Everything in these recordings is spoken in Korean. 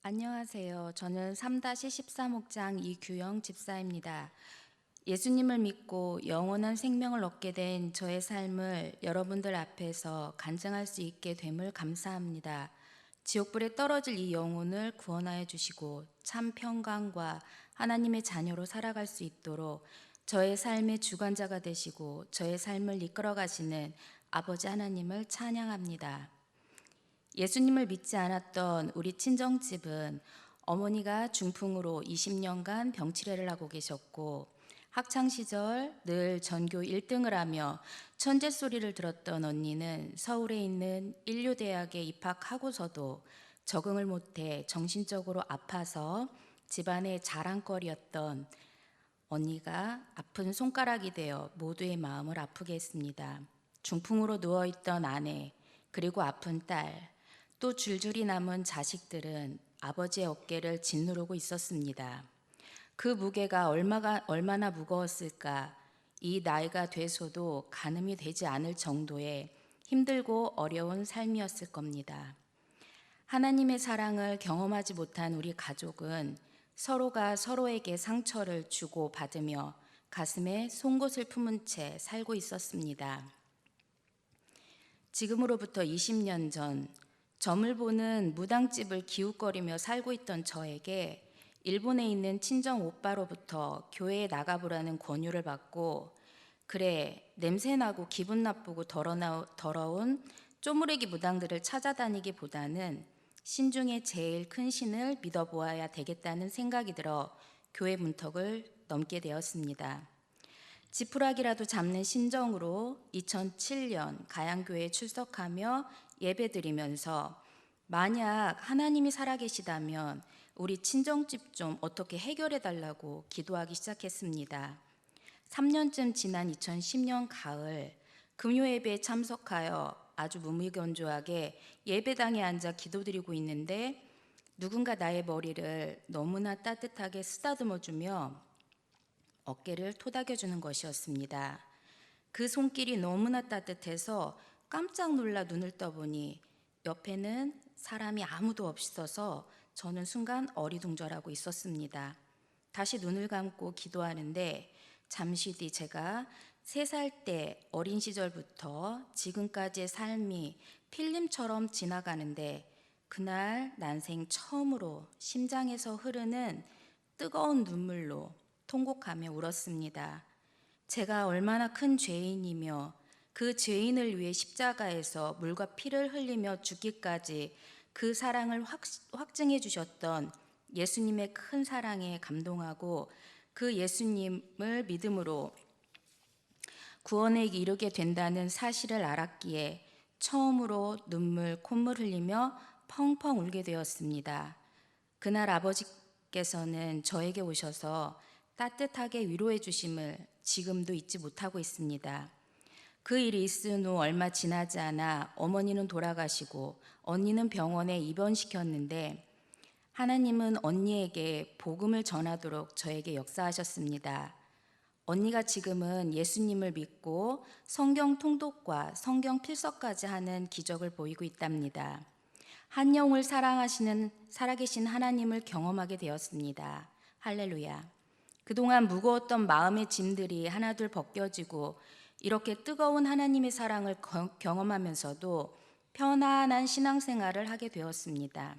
안녕하세요. 저는 3-14목장 이규영 집사입니다. 예수님을 믿고 영원한 생명을 얻게 된 저의 삶을 여러분들 앞에서 간증할 수 있게 됨을 감사합니다. 지옥불에 떨어질 이 영혼을 구원하여 주시고 참 평강과 하나님의 자녀로 살아갈 수 있도록 저의 삶의 주관자가 되시고 저의 삶을 이끌어 가시는 아버지 하나님을 찬양합니다. 예수님을 믿지 않았던 우리 친정집은 어머니가 중풍으로 20년간 병치레를 하고 계셨고, 학창시절 늘 전교 1등을 하며 천재 소리를 들었던 언니는 서울에 있는 인류대학에 입학하고서도 적응을 못해 정신적으로 아파서 집안의 자랑거리였던 언니가 아픈 손가락이 되어 모두의 마음을 아프게 했습니다. 중풍으로 누워있던 아내, 그리고 아픈 딸, 또 줄줄이 남은 자식들은 아버지의 어깨를 짓누르고 있었습니다. 그 무게가 얼마나 무거웠을까. 이 나이가 돼서도 가늠이 되지 않을 정도의 힘들고 어려운 삶이었을 겁니다. 하나님의 사랑을 경험하지 못한 우리 가족은 서로가 서로에게 상처를 주고 받으며 가슴에 송곳을 품은 채 살고 있었습니다. 지금으로부터 20년 전 점을 보는 무당집을 기웃거리며 살고 있던 저에게 일본에 있는 친정 오빠로부터 교회에 나가보라는 권유를 받고, 그래, 냄새나고 기분 나쁘고 더러운 쪼무레기 무당들을 찾아다니기보다는 신중에 제일 큰 신을 믿어보아야 되겠다는 생각이 들어 교회 문턱을 넘게 되었습니다. 지푸라기라도 잡는 심정으로 2007년 가양교회에 출석하며 예배드리면서 만약 하나님이 살아계시다면 우리 친정집 좀 어떻게 해결해 달라고 기도하기 시작했습니다. 3년쯤 지난 2010년 가을 금요예배에 참석하여 아주 무미건조하게 예배당에 앉아 기도드리고 있는데 누군가 나의 머리를 너무나 따뜻하게 쓰다듬어주며 어깨를 토닥여주는 것이었습니다. 그 손길이 너무나 따뜻해서 깜짝 놀라 눈을 떠보니 옆에는 사람이 아무도 없어서 저는 순간 어리둥절하고 있었습니다. 다시 눈을 감고 기도하는데 잠시 뒤 제가 3살 때 어린 시절부터 지금까지의 삶이 필름처럼 지나가는데 그날 난생 처음으로 심장에서 흐르는 뜨거운 눈물로 통곡하며 울었습니다. 제가 얼마나 큰 죄인이며 그 죄인을 위해 십자가에서 물과 피를 흘리며 죽기까지 그 사랑을 확증해 주셨던 예수님의 큰 사랑에 감동하고 그 예수님을 믿음으로 구원에 이르게 된다는 사실을 알았기에 처음으로 눈물, 콧물 흘리며 펑펑 울게 되었습니다. 그날 아버지께서는 저에게 오셔서 따뜻하게 위로해 주심을 지금도 잊지 못하고 있습니다. 그 일이 있은 후 얼마 지나지 않아 어머니는 돌아가시고 언니는 병원에 입원시켰는데 하나님은 언니에게 복음을 전하도록 저에게 역사하셨습니다. 언니가 지금은 예수님을 믿고 성경 통독과 성경 필서까지 하는 기적을 보이고 있답니다. 한 영을 사랑하시는 살아계신 하나님을 경험하게 되었습니다. 할렐루야. 그동안 무거웠던 마음의 짐들이 하나둘 벗겨지고 이렇게 뜨거운 하나님의 사랑을 경험하면서도 편안한 신앙생활을 하게 되었습니다.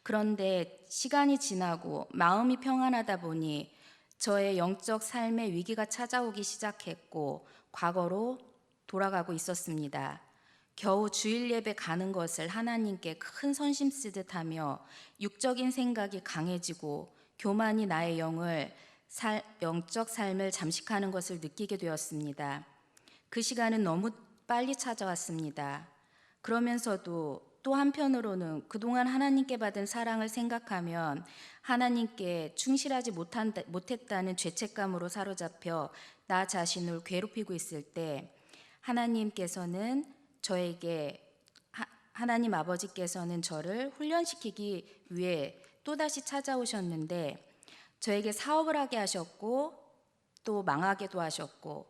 그런데 시간이 지나고 마음이 평안하다 보니 저의 영적 삶의 위기가 찾아오기 시작했고 과거로 돌아가고 있었습니다. 겨우 주일 예배 가는 것을 하나님께 큰 선심 쓰듯 하며 육적인 생각이 강해지고 교만이 나의 영적 삶을 잠식하는 것을 느끼게 되었습니다. 그 시간은 너무 빨리 찾아왔습니다. 그러면서도 또 한편으로는 그동안 하나님께 받은 사랑을 생각하면 하나님께 충실하지 못했다는 죄책감으로 사로잡혀 나 자신을 괴롭히고 있을 때 하나님께서는 하나님 아버지께서는 저를 훈련시키기 위해 또다시 찾아오셨는데 저에게 사업을 하게 하셨고 또 망하게도 하셨고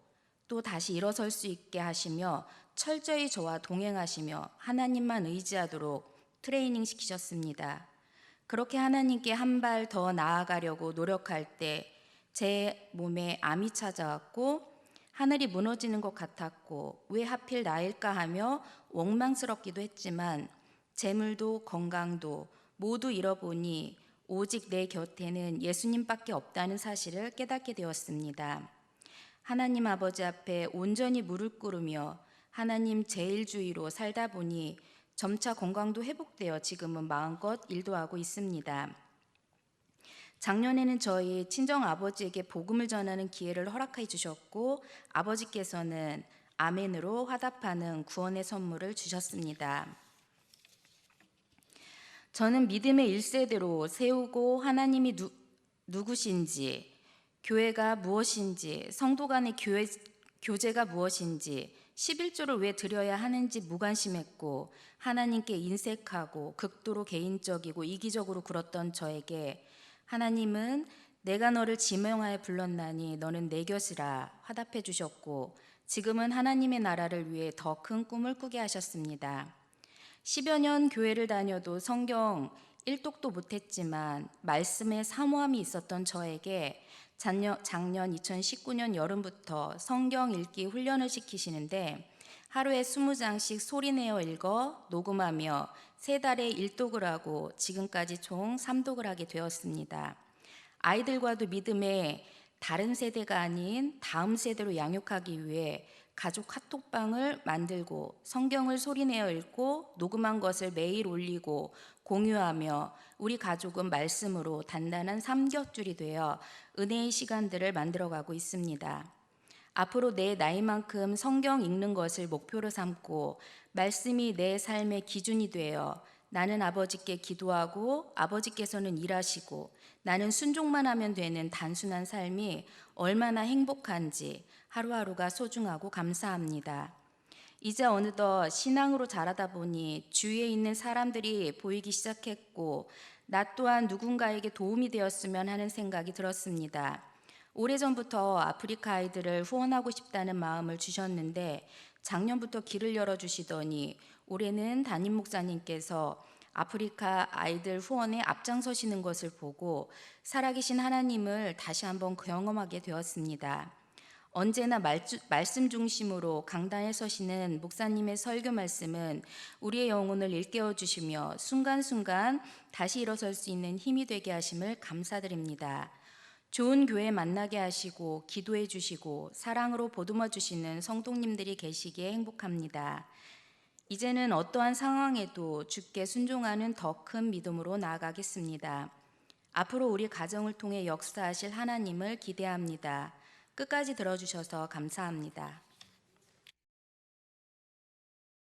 또 다시 일어설 수 있게 하시며 철저히 저와 동행하시며 하나님만 의지하도록 트레이닝 시키셨습니다. 그렇게 하나님께 한 발 더 나아가려고 노력할 때 제 몸에 암이 찾아왔고 하늘이 무너지는 것 같았고 왜 하필 나일까 하며 원망스럽기도 했지만 재물도 건강도 모두 잃어보니 오직 내 곁에는 예수님밖에 없다는 사실을 깨닫게 되었습니다. 하나님 아버지 앞에 온전히 무릎 꿇으며 하나님 제일주의로 살다 보니 점차 건강도 회복되어 지금은 마음껏 일도 하고 있습니다. 작년에는 저희 친정 아버지에게 복음을 전하는 기회를 허락해 주셨고 아버지께서는 아멘으로 화답하는 구원의 선물을 주셨습니다. 저는 믿음의 1세대로 세우고 하나님이 누구신지, 교회가 무엇인지, 성도 간의 교제가 무엇인지, 11조를 왜 드려야 하는지 무관심했고 하나님께 인색하고 극도로 개인적이고 이기적으로 굴었던 저에게 하나님은 내가 너를 지명하여 불렀나니 너는 내 것이라 화답해 주셨고 지금은 하나님의 나라를 위해 더 큰 꿈을 꾸게 하셨습니다. 10여 년 교회를 다녀도 성경 1독도 못했지만 말씀에 사모함이 있었던 저에게 작년 2019년 여름부터 성경 읽기 훈련을 시키시는데 하루에 20장씩 소리내어 읽어 녹음하며 3달에 1독을 하고 지금까지 총 3독을 하게 되었습니다. 아이들과도 믿음의 다른 세대가 아닌 다음 세대로 양육하기 위해 가족 카톡방을 만들고 성경을 소리내어 읽고 녹음한 것을 매일 올리고 공유하며 우리 가족은 말씀으로 단단한 삼겹줄이 되어 은혜의 시간들을 만들어가고 있습니다. 앞으로 내 나이만큼 성경 읽는 것을 목표로 삼고 말씀이 내 삶의 기준이 되어 나는 아버지께 기도하고 아버지께서는 일하시고 나는 순종만 하면 되는 단순한 삶이 얼마나 행복한지 하루하루가 소중하고 감사합니다. 이제 어느덧 신앙으로 자라다 보니 주위에 있는 사람들이 보이기 시작했고 나 또한 누군가에게 도움이 되었으면 하는 생각이 들었습니다. 오래전부터 아프리카 아이들을 후원하고 싶다는 마음을 주셨는데 작년부터 길을 열어주시더니 올해는 담임 목사님께서 아프리카 아이들 후원에 앞장서시는 것을 보고 살아계신 하나님을 다시 한번 경험하게 되었습니다. 언제나 말씀 중심으로 강단에 서시는 목사님의 설교 말씀은 우리의 영혼을 일깨워 주시며 순간순간 다시 일어설 수 있는 힘이 되게 하심을 감사드립니다. 좋은 교회 만나게 하시고 기도해 주시고 사랑으로 보듬어 주시는 성도님들이 계시기에 행복합니다. 이제는 어떠한 상황에도 주께 순종하는 더 큰 믿음으로 나아가겠습니다. 앞으로 우리 가정을 통해 역사하실 하나님을 기대합니다. 끝까지 들어주셔서 감사합니다.